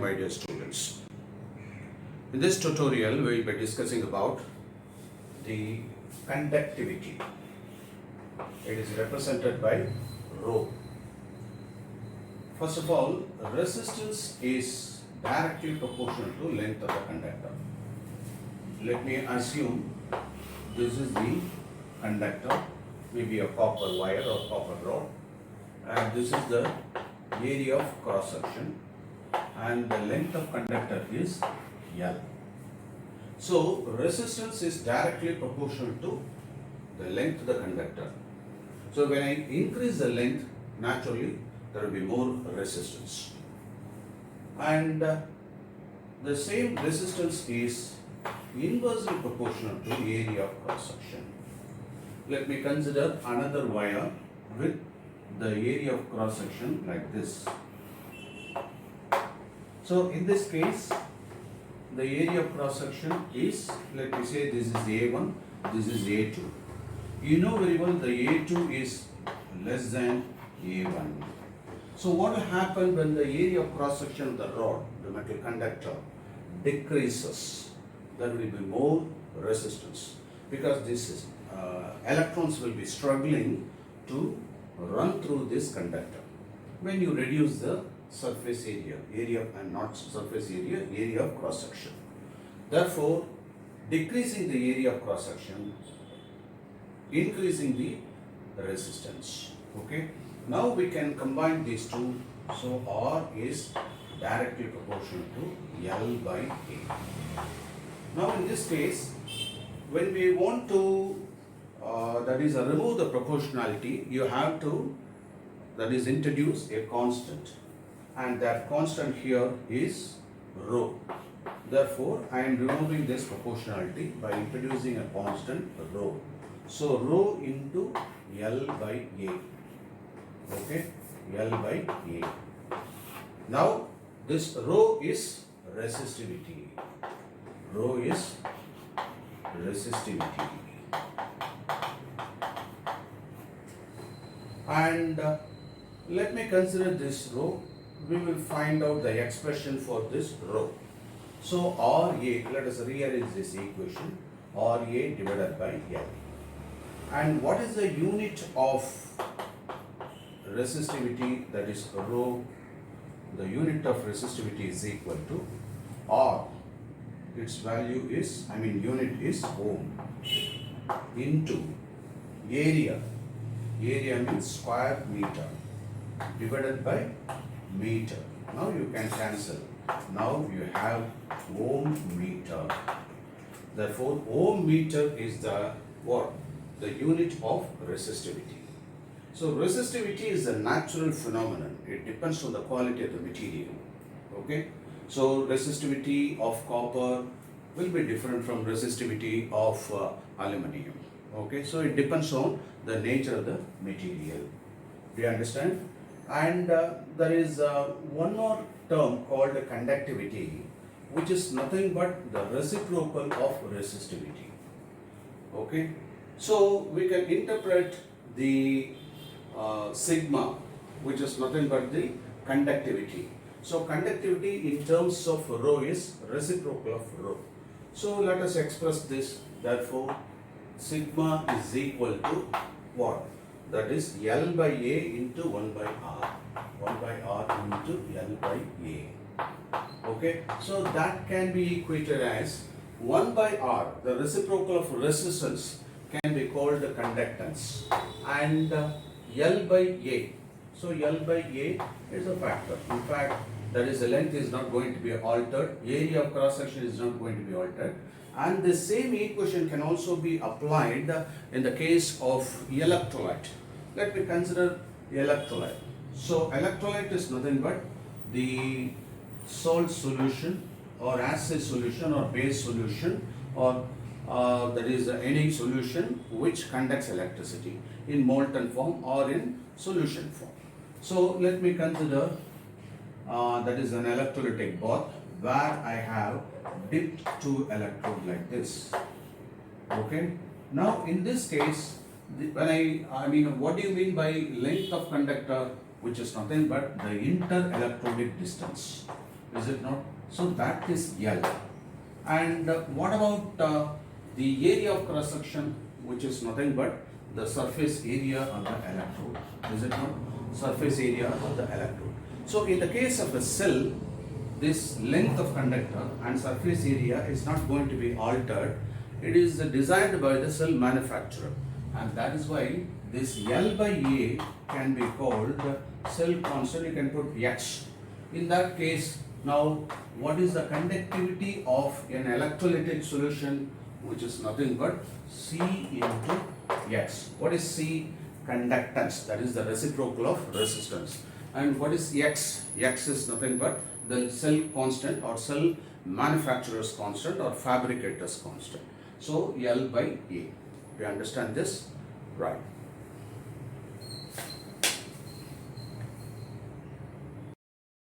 my dear students. In this tutorial, we will be discussing about the conductivity. It is represented by rho. First of all, resistance is directly proportional to length of the conductor. Let me assume this is the conductor, maybe a copper wire or copper rod, and this is the area of cross section, and the length of conductor is L. So resistance is directly proportional to the length of the conductor. So when I increase the length, naturally there will be more resistance, and the same resistance is inversely proportional to area of cross section. Let me consider another wire with the area of cross section like this. So in this case, the area of cross section is, let me say this is A1, this is A2. You know very well the A2 is less than A1. So what will happen when the area of cross section of the rod, the metal conductor, decreases? There will be more resistance, because this electrons will be struggling to run through this conductor. When you reduce the surface area and not surface area of cross section. Therefore, decreasing the area of cross section, increasing the resistance. Okay. Now we can combine these two. So R is directly proportional to L by A. Now in this case, when we want to remove the proportionality, you have to introduce a constant, and that constant here is rho. Therefore, I am removing this proportionality by introducing a constant rho. So rho into L by A. Okay, L by A. Now this rho is resistivity. Rho is resistivity. And let me consider this rho. We will find out the expression for this rho. So RA, let us rearrange this equation. RA divided by L. And what is the unit of resistivity, that is rho? The unit of resistivity is equal to R. Its value is, unit is ohm, into area. Area means square meter, divided by meter. Now you can cancel. Now you have ohm meter. Therefore, ohm meter is the what? The unit of resistivity. So resistivity is a natural phenomenon. It depends on the quality of the material. Okay. So resistivity of copper will be different from resistivity of aluminum. Okay. So it depends on the nature of the material. Do you understand? And there is one more term called conductivity, which is nothing but the reciprocal of resistivity. Okay. So we can interpret the sigma, which is nothing but the conductivity. So conductivity in terms of rho is reciprocal of rho. So let us express this. Therefore, sigma is equal to what? That is L by A into 1 by R. 1 by R into L by A. Okay. So that can be equated as 1 by R, the reciprocal of resistance, can be called the conductance, and L by A. So L by A is a factor. In fact, that is the length is not going to be altered, area of cross section is not going to be altered, and the same equation can also be applied in the case of electrolyte. Let me consider electrolyte. So electrolyte is nothing but the salt solution or acid solution or base solution, or that is any solution which conducts electricity in molten form or in solution form. So let me consider that is an electrolytic bath where I have dipped two electrodes like this. Okay. Now in this case, what do you mean by length of conductor, which is nothing but the inter-electrodic distance is it not? So that is L. And what about the area of cross section, which is nothing but the surface area of the electrode, is it not? Surface area of the electrode. So in the case of a cell, this length of conductor and surface area is not going to be altered. It is designed by the cell manufacturer, and that is why this L by A can be called cell constant. You can put X. In that case, now what is the conductivity of an electrolytic solution, which is nothing but C into X. What is C? Conductance, that is the reciprocal of resistance. And what is X? X is nothing but the cell constant or cell manufacturer's constant or fabricator's constant. So L by A. Do you understand this? Right.